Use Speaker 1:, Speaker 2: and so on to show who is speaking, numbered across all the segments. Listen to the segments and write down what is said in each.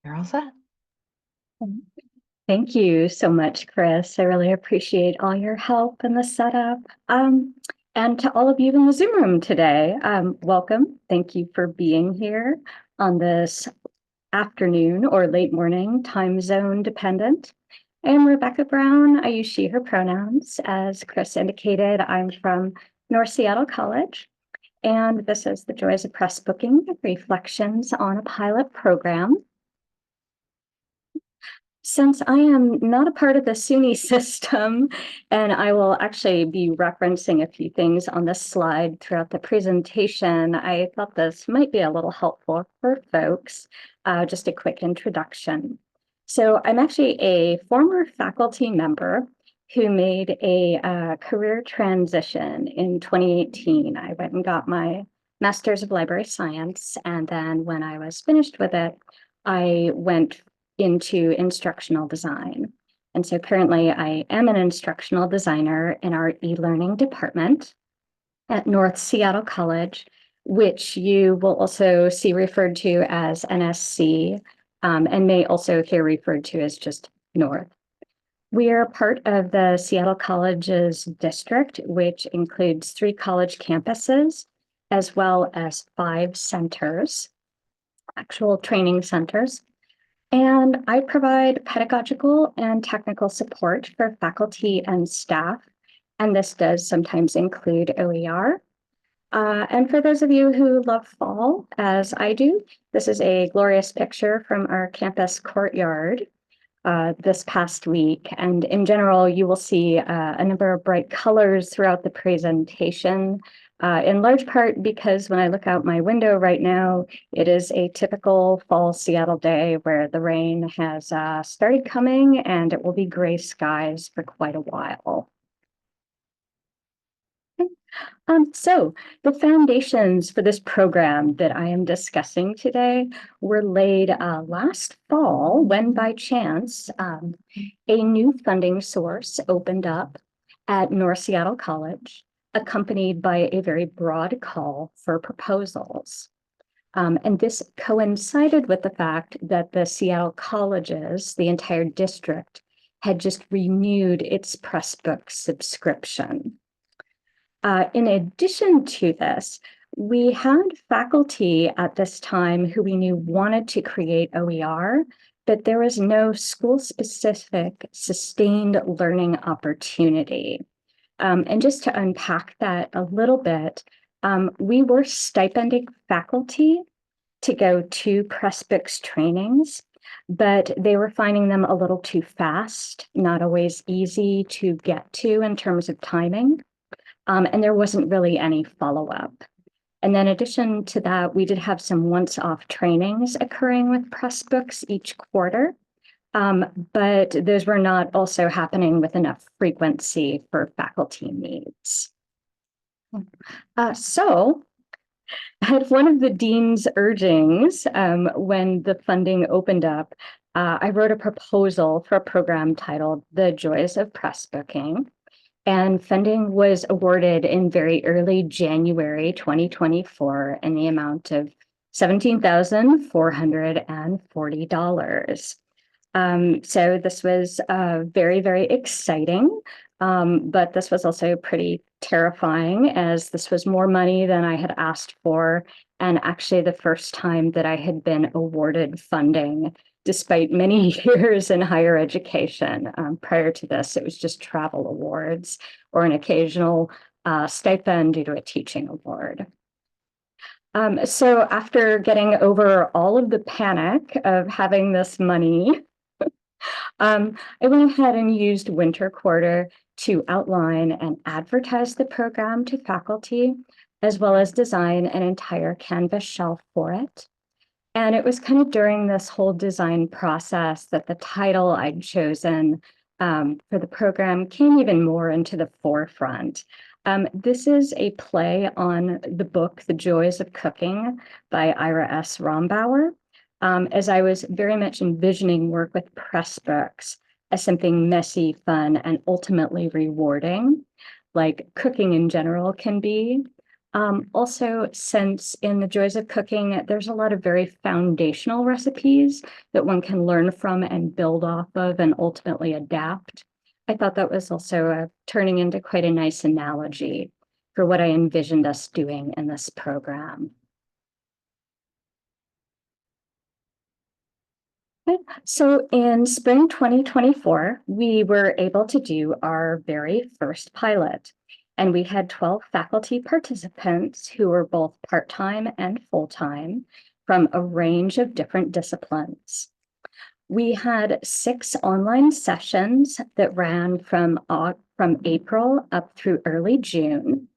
Speaker 1: You're all set.
Speaker 2: Thank you so much, Chris. I really appreciate all your help in the setup. And to all of you in the Zoom room today, welcome. Thank you for being here on this afternoon or late morning, time zone dependent. I'm Rebecca Brown. I use she, her pronouns. As Chris indicated, I'm from North Seattle College, and this is the Joys of Pressbooking, Reflections on a Pilot Program. Since I am not a part of the SUNY system, and I will actually be referencing a few things on this slide throughout the presentation, I thought this might be a little helpful for folks. Just a quick introduction. So I'm actually a former faculty member who made a career transition in 2018. I went and got my Master's of Library Science, and then when I was finished with it, I went into instructional design. And so currently I am an instructional designer in our e-learning department at North Seattle College, which you will also see referred to as NSC, and may also hear referred to as just North. We are part of the Seattle College's district, which includes 3 college campuses, as well as 5 centers, actual training centers. And I provide pedagogical and technical support for faculty and staff, and this does sometimes include OER. And for those of you who love fall, as I do, this is a glorious picture from our campus courtyard this past week. And in general, you will see a number of bright colors throughout the presentation, in large part because when I look out my window right now, it is a typical fall Seattle day where the rain has started coming and it will be gray skies for quite a while. So the foundations for this program that I am discussing today were laid last fall when by chance a new funding source opened up at North Seattle College, accompanied by a very broad call for proposals. And this coincided with the fact that the Seattle colleges, the entire district, had just renewed its Pressbook subscription. In addition to this, we had faculty at this time who we knew wanted to create OER, but there was no school-specific sustained learning opportunity. And just to unpack that a little bit, we were stipending faculty to go to Pressbooks trainings, but they were finding them a little too fast, not always easy to get to in terms of timing. And there wasn't really any follow-up. And then in addition to that, we did have some once-off trainings occurring with Pressbooks each quarter, but those were not also happening with enough frequency for faculty needs. So at one of the dean's urgings, when the funding opened up, I wrote a proposal for a program titled The Joys of Pressbooking. And funding was awarded in very early January 2024 in the amount of $17,440. So this was very, very exciting, but this was also pretty terrifying as this was more money than I had asked for, and actually the first time that I had been awarded funding despite many years in higher education. Prior to this, it was just travel awards or an occasional stipend due to a teaching award. So after getting over all of the panic of having this money, I went ahead and used winter quarter to outline and advertise the program to faculty, as well as design an entire Canvas shelf for it. And it was kind of during this whole design process that the title I'd chosen for the program came even more into the forefront. This is a play on the book, The Joys of Cooking by Ira S. Rombauer, as I was very much envisioning work with Pressbooks as something messy, fun, and ultimately rewarding, like cooking in general can be. Also, since in the Joys of Cooking, there's a lot of very foundational recipes that one can learn from and build off of and ultimately adapt. I thought that was also turning into quite a nice analogy for what I envisioned us doing in this program. So in spring 2024, we were able to do our very first pilot, and we had 12 faculty participants who were both part-time and full-time from a range of different disciplines. We had 6 online sessions that ran from April up through early June,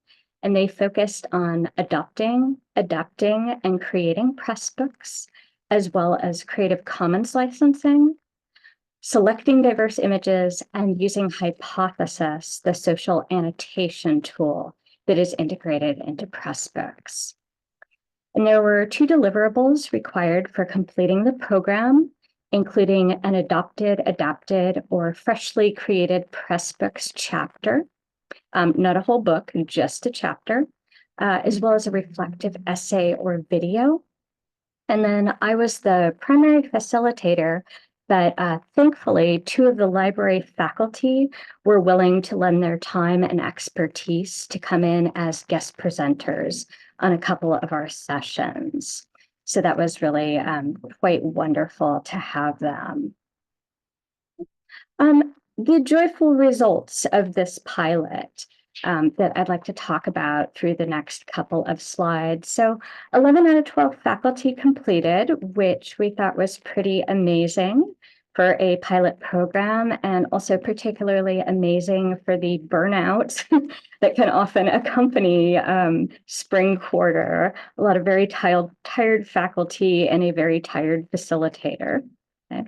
Speaker 2: and they focused on adopting, adapting, and creating Pressbooks, as well as Creative Commons licensing, selecting diverse images, and using Hypothesis, the social annotation tool that is integrated into Pressbooks. And there were 2 deliverables required for completing the program, including an adopted, adapted, or freshly created Pressbooks chapter, not a whole book, just a chapter, as well as a reflective essay or video. And then I was the primary facilitator, but thankfully, 2 of the library faculty were willing to lend their time and expertise to come in as guest presenters on a couple of our sessions. So that was really quite wonderful to have them. The joyful results of this pilot that I'd like to talk about through the next couple of slides. So 11 out of 12 faculty completed, which we thought was pretty amazing for a pilot program, and also particularly amazing for the burnout that can often accompany spring quarter. A lot of very tired faculty and a very tired facilitator. Okay.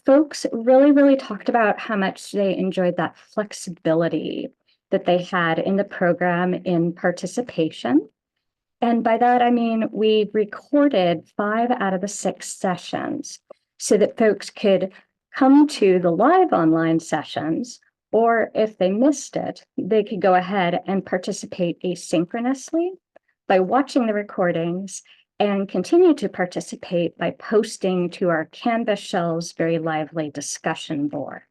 Speaker 2: Folks really talked about how much they enjoyed that flexibility that they had in the program in participation. And by that, I mean, we recorded 5 out of the 6 sessions so that folks could come to the live online sessions, or if they missed it, they could go ahead and participate asynchronously by watching the recordings and continue to participate by posting to our Canvas Shells very lively discussion board.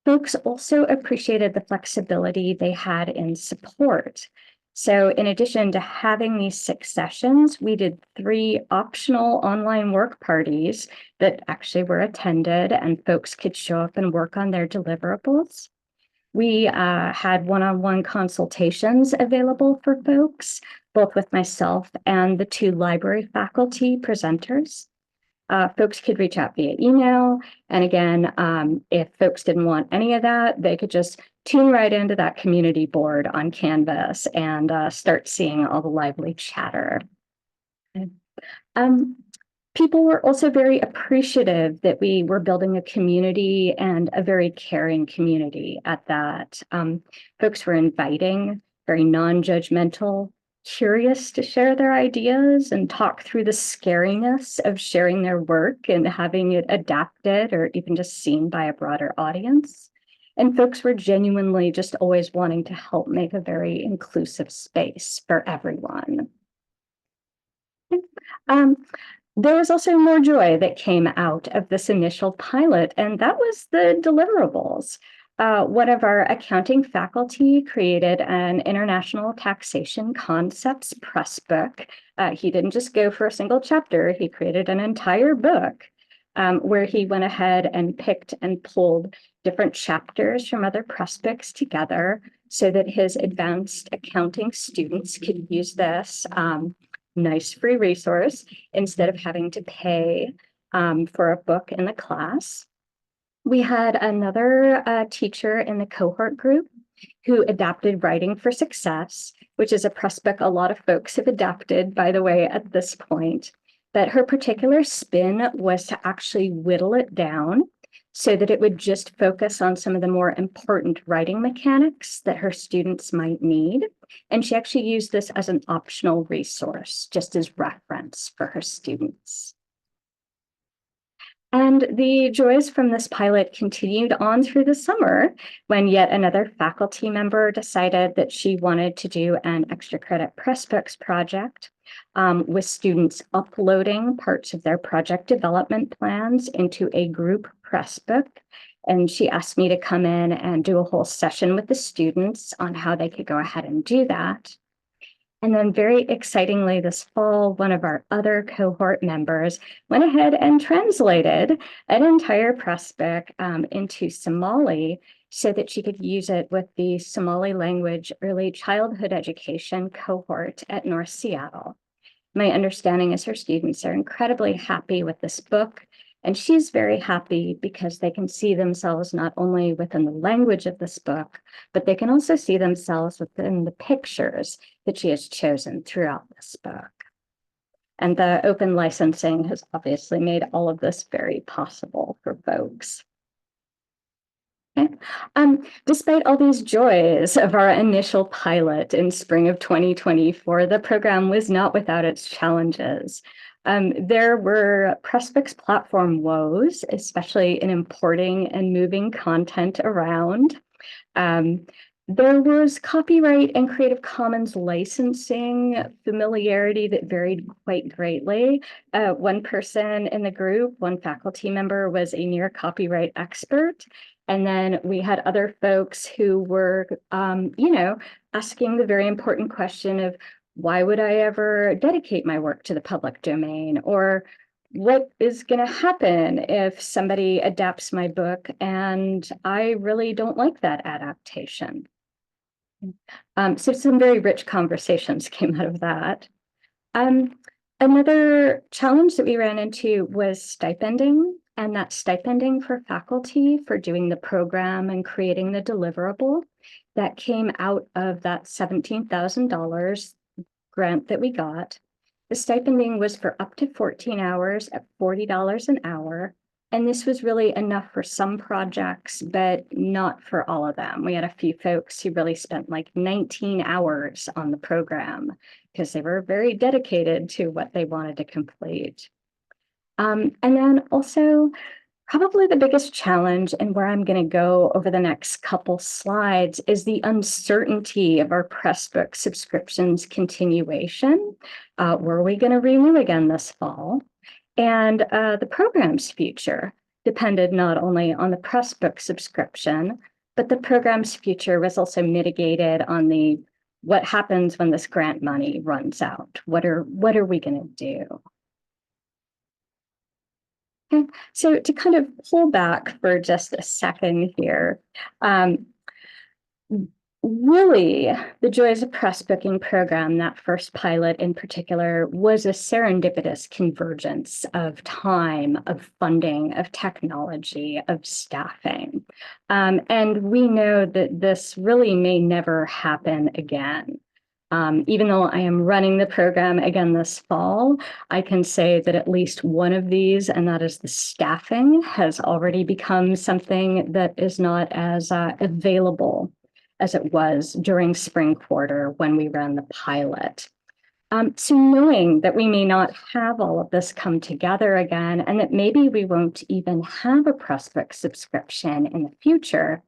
Speaker 2: Folks also appreciated the flexibility they had in support. So in addition to having these 6 sessions, we did 3 optional online work parties that actually were attended, and folks could show up and work on their deliverables. We had one-on-one consultations available for folks, both with myself and the 2 library faculty presenters. Folks could reach out via email. And again, if folks didn't want any of that, they could just tune right into that community board on Canvas and start seeing all the lively chatter. People were also very appreciative that we were building a community, and a very caring community at that. Folks were inviting, very non-judgmental, curious to share their ideas and talk through the scariness of sharing their work and having it adapted or even just seen by a broader audience. And folks were genuinely just always wanting to help make a very inclusive space for everyone. There was also more joy that came out of this initial pilot, and that was the deliverables. One of our accounting faculty created an international taxation concepts press book. He didn't just go for a single chapter, he created an entire book where he went ahead and picked and pulled different chapters from other press books together so that his advanced accounting students could use this nice free resource instead of having to pay for a book in the class. We had another teacher in the cohort group who adapted Writing for Success, which is a press book a lot of folks have adapted, by the way, at this point. But her particular spin was to actually whittle it down so that it would just focus on some of the more important writing mechanics that her students might need. And she actually used this as an optional resource, just as reference for her students. And the joys from this pilot continued on through the summer when yet another faculty member decided that she wanted to do an extra credit Pressbooks project with students uploading parts of their project development plans into a group Pressbook. And she asked me to come in and do a whole session with the students on how they could go ahead and do that. And then very excitingly this fall, one of our other cohort members went ahead and translated an entire Pressbook into Somali so that she could use it with the Somali language early childhood education cohort at North Seattle. My understanding is her students are incredibly happy with this book, and she's very happy because they can see themselves not only within the language of this book, but they can also see themselves within the pictures that she has chosen throughout this book. And the open licensing has obviously made all of this very possible for folks. Okay. Despite all these joys of our initial pilot in spring of 2024, the program was not without its challenges. There were Pressbooks platform woes, especially in importing and moving content around. There was copyright and Creative Commons licensing familiarity that varied quite greatly. One person in the group, one faculty member, was a near copyright expert. And then we had other folks who were, asking the very important question of, why would I ever dedicate my work to the public domain? Or what is going to happen if somebody adapts my book and I really don't like that adaptation? So some very rich conversations came out of that. Another challenge that we ran into was stipending, and that stipending for faculty for doing the program and creating the deliverable that came out of that $17,000 grant that we got. The stipending was for up to 14 hours at $40 an hour. And this was really enough for some projects, but not for all of them. We had a few folks who really spent like 19 hours on the program because they were very dedicated to what they wanted to complete. And then also, probably the biggest challenge, and where I'm going to go over the next couple slides, is the uncertainty of our Pressbook subscriptions continuation. Were we going to renew again this fall? And the program's future depended not only on the Pressbook subscription, but the program's future was also mitigated on the what happens when this grant money runs out. What are we going to do? Okay, so to kind of pull back for just a second here, really, the Joys of Pressbooking program, that first pilot in particular, was a serendipitous convergence of time, of funding, of technology, of staffing. And we know that this really may never happen again. Even though I am running the program again this fall, I can say that at least one of these, and that is the staffing, has already become something that is not as available as it was during spring quarter when we ran the pilot. So knowing that we may not have all of this come together again, and that maybe we won't even have a Pressbook subscription in the future,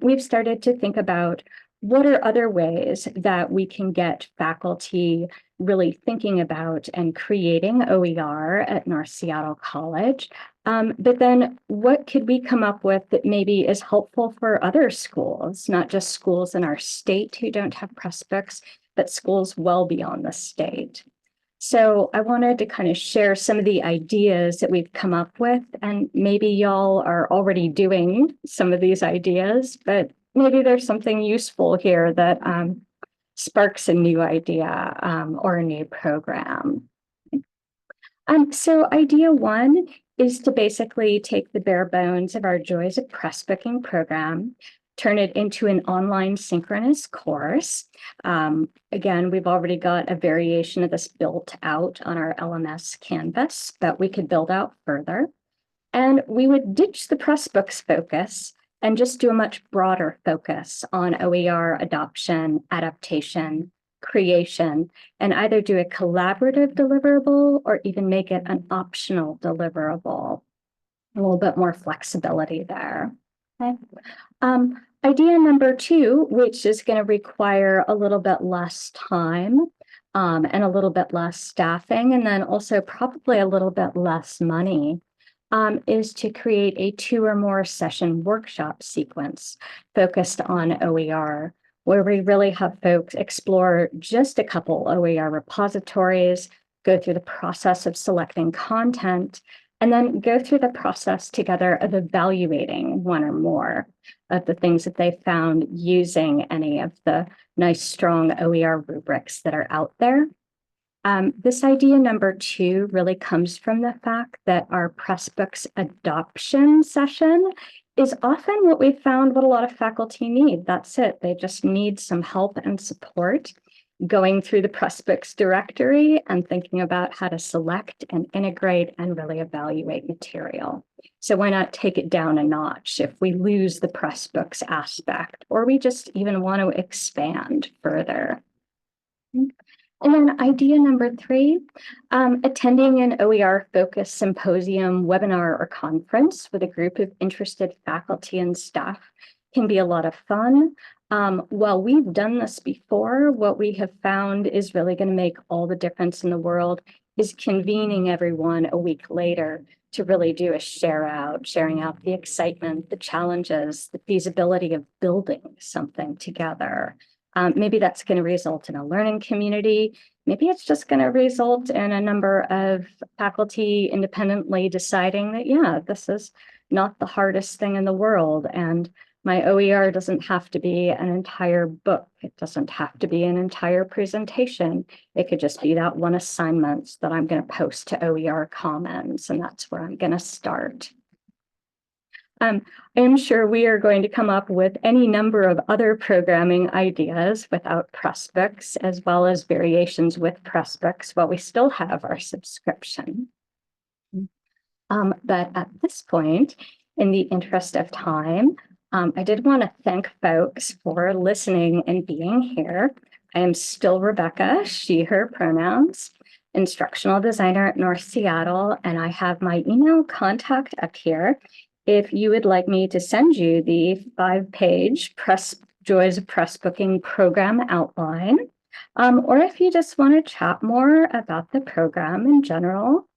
Speaker 2: we've started to think about what are other ways that we can get faculty really thinking about and creating OER at North Seattle College. But then what could we come up with that maybe is helpful for other schools, not just schools in our state who don't have Pressbooks, but schools well beyond the state. So I wanted to kind of share some of the ideas that we've come up with, and maybe y'all are already doing some of these ideas, but maybe there's something useful here that sparks a new idea or a new program. So idea one is to basically take the bare bones of our Joys of Pressbooking program, turn it into an online synchronous course. Again, we've already got a variation of this built out on our LMS canvas, but we could build out further. And we would ditch the Pressbooks focus and just do a much broader focus on OER adoption, adaptation, creation, and either do a collaborative deliverable or even make it an optional deliverable. a little bit more flexibility there. Okay. Idea number 2, which is going to require a little bit less time and a little bit less staffing, and then also probably a little bit less money, is to create a 2 or more session workshop sequence focused on OER, where we really have folks explore just a couple OER repositories, go through the process of selecting content, and then go through the process together of evaluating one or more of the things that they found using any of the nice, strong OER rubrics that are out there. This idea number 2 really comes from the fact that our Pressbooks adoption session is often what we found what a lot of faculty need. That's it. They just need some help and support going through the Pressbooks directory and thinking about how to select and integrate and really evaluate material. So why not take it down a notch if we lose the Pressbooks aspect, or we just even want to expand further? And then idea number 3, attending an OER-focused symposium, webinar, or conference with a group of interested faculty and staff can be a lot of fun. While we've done this before, what we have found is really going to make all the difference in the world is convening everyone a week later to really do a sharing out the excitement, the challenges, the feasibility of building something together. Maybe that's going to result in a learning community. Maybe it's just going to result in a number of faculty independently deciding that, yeah, this is not the hardest thing in the world. And my OER doesn't have to be an entire book. It doesn't have to be an entire presentation. It could just be that one assignment that I'm going to post to OER Commons, and that's where I'm going to start. I'm sure we are going to come up with any number of other programming ideas without Pressbooks, as well as variations with Pressbooks, while we still have our subscription. But at this point, in the interest of time, I did want to thank folks for listening and being here. I am still Rebecca, she, her pronouns, instructional designer at North Seattle, and I have my email contact up here if you would like me to send you the 5-page Joys of Pressbooking program outline, or if you just want to chat more about the program in general.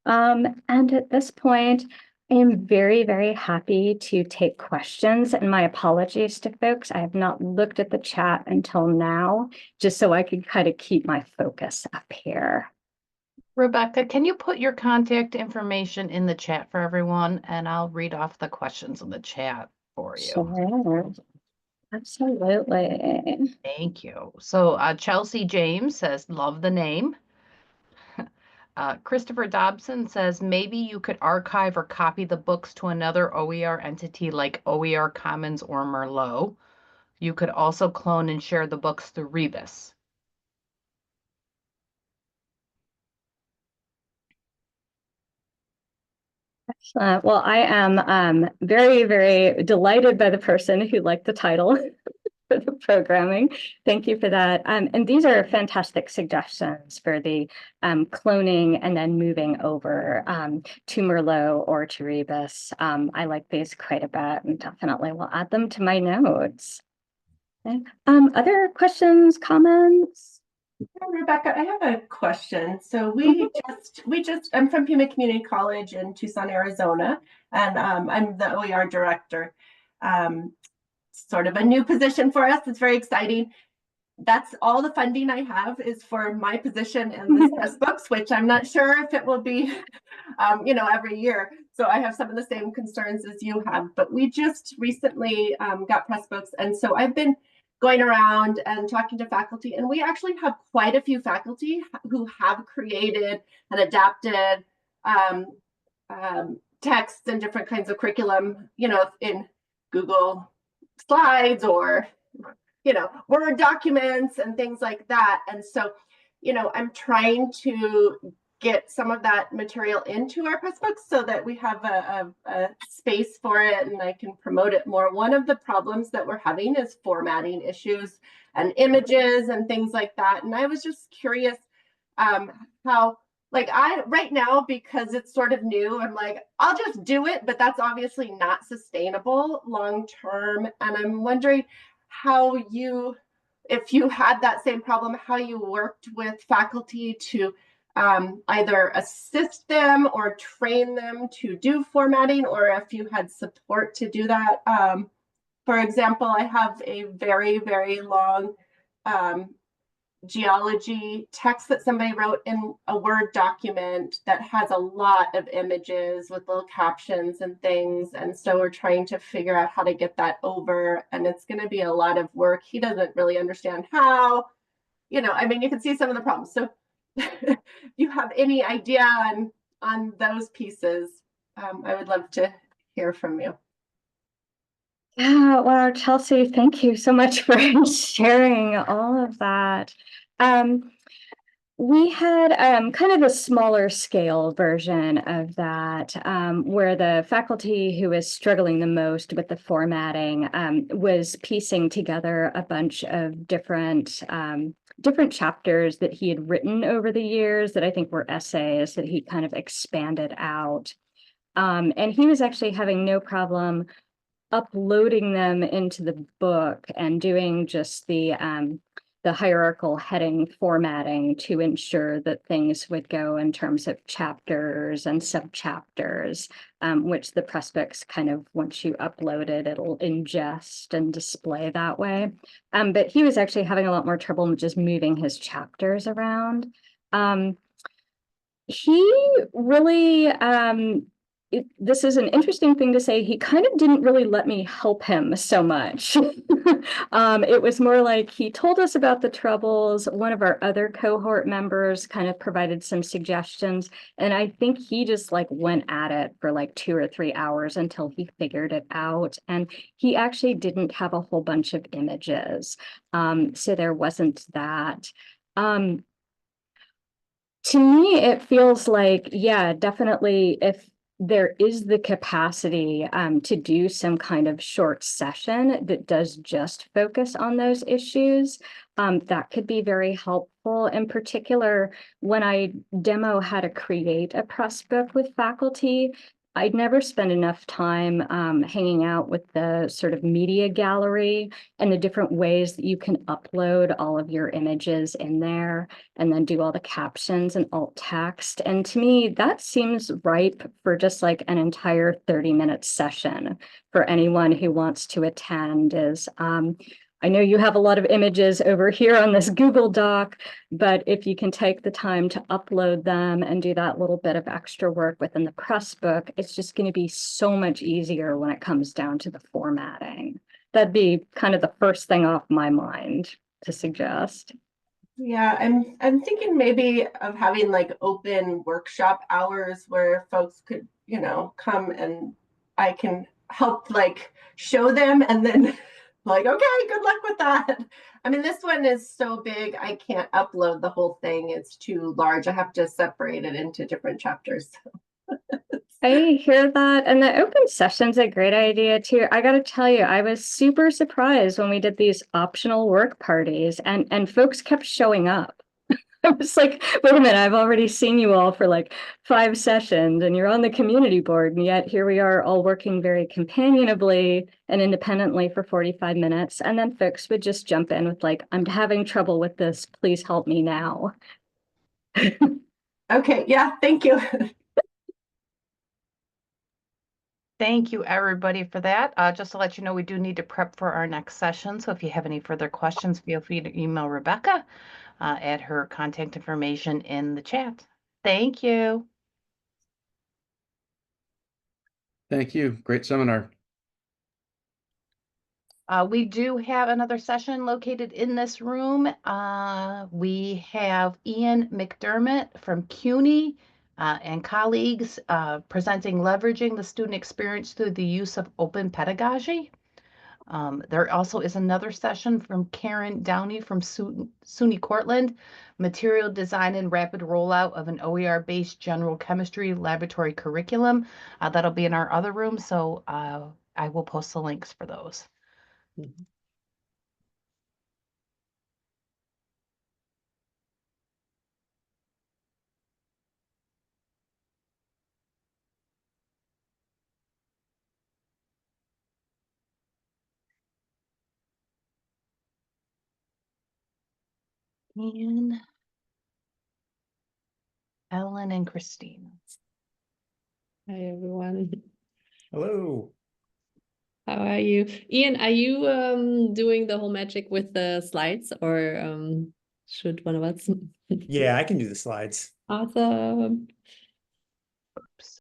Speaker 2: And at this point, I am very, very happy to take questions, and my apologies to folks. I have not looked at the chat until now, just so I could kind of keep my focus up here.
Speaker 1: Rebecca, can you put your contact information in the chat for everyone, and I'll read off the questions in the chat for you.
Speaker 2: Sure. Absolutely.
Speaker 1: Thank you. So Chelsea James says, love the name. Christopher Dobson says, maybe you could archive or copy the books to another OER entity like OER Commons or Merlot. You could also clone and share the books through Rebus.
Speaker 2: Well, I am very, very delighted by the person who liked the title for the programming. Thank you for that. And these are fantastic suggestions for the cloning and then moving over to Merlot or to Rebus. I like these quite a bit and definitely will add them to my notes. Okay. Other questions, comments?
Speaker 3: Rebecca, I have a question. So I'm from Pima Community College in Tucson, Arizona, and I'm the OER director. Sort of a new position for us. It's very exciting. That's all the funding I have is for my position in this Pressbooks, which I'm not sure if it will be, every year. So I have some of the same concerns as you have, but we just recently got Pressbooks. And so I've been going around and talking to faculty, and we actually have quite a few faculty who have created and adapted texts and different kinds of curriculum, in Google Slides or, Word documents and things like that. And so, I'm trying to get some of that material into our Pressbooks so that we have a space for it and I can promote it more. One of the problems that we're having is formatting issues and images and things like that. And I was just curious how like right now, because it's sort of new, I'm like, I'll just do it, but that's obviously not sustainable long term. And I'm wondering how you, if you had that same problem, how you worked with faculty to either assist them or train them to do formatting, or if you had support to do that. For example, I have a very, very long geology text that somebody wrote in a Word document that has a lot of images with little captions and things. And so we're trying to figure out how to get that over. And it's going to be a lot of work. He doesn't really understand how, I mean, you can see some of the problems. So if you have any idea on those pieces, I would love to hear from you.
Speaker 2: Yeah, wow, Chelsea, thank you so much for sharing all of that. We had kind of a smaller scale version of that, where the faculty who was struggling the most with the formatting was piecing together a bunch of different chapters that he had written over the years that I think were essays that he kind of expanded out. And he was actually having no problem uploading them into the book and doing just the hierarchical heading formatting to ensure that things would go in terms of chapters and subchapters, which the Pressbooks kind of, once you upload it, it'll ingest and display that way. But he was actually having a lot more trouble just moving his chapters around. He really, this is an interesting thing to say. He kind of didn't really let me help him so much. It was more like he told us about the troubles. One of our other cohort members kind of provided some suggestions. And I think he just like went at it for like 2 or 3 hours until he figured it out. And he actually didn't have a whole bunch of images. So there wasn't that. To me, it feels like, yeah, definitely if there is the capacity to do some kind of short session that does just focus on those issues, that could be very helpful. In particular, when I demo how to create a press book with faculty, I'd never spend enough time hanging out with the sort of media gallery and the different ways that you can upload all of your images in there and then do all the captions and alt text. And to me, that seems ripe for just like an entire 30-minute session for anyone who wants to attend. I know you have a lot of images over here on this Google Doc, but if you can take the time to upload them and do that little bit of extra work within the Pressbook, it's just going to be so much easier when it comes down to the formatting. That'd be kind of the first thing off my mind to suggest.
Speaker 3: Yeah, I'm thinking maybe of having like open workshop hours where folks could, come and I can help like show them and then like, okay, good luck with that. I mean, this one is so big, I can't upload the whole thing. It's too large. I have to separate it into different chapters.
Speaker 2: I hear that. And the open session's a great idea too. I got to tell you, I was super surprised when we did these optional work parties and folks kept showing up. I was like, wait a minute, I've already seen you all for like 5 sessions and you're on the community board. And yet here we are all working very companionably and independently for 45 minutes. And then folks would just jump in with like, I'm having trouble with this. Please help me now.
Speaker 3: Okay, yeah, thank you.
Speaker 1: Thank you, everybody, for that. Just to let you know, we do need to prep for our next session. So if you have any further questions, feel free to email Rebecca. Add her contact information in the chat. Thank you.
Speaker 4: Thank you. Great seminar.
Speaker 1: We do have another session located in this room. We have Ian McDermott from CUNY and colleagues presenting Leveraging the Student Experience Through the Use of Open Pedagogy. There also is another session from Karen Downey from SUNY Cortland, Material Design and Rapid Rollout of an OER-based General Chemistry Laboratory Curriculum. That'll be in our other room, so I will post the links for those. Ian, Ellen, and Christine.
Speaker 5: Hi, everyone.
Speaker 6: Hello.
Speaker 5: How are you? Ian, are you doing the whole magic with the slides, or should one of us?
Speaker 6: Yeah, I can do the slides.
Speaker 5: Awesome.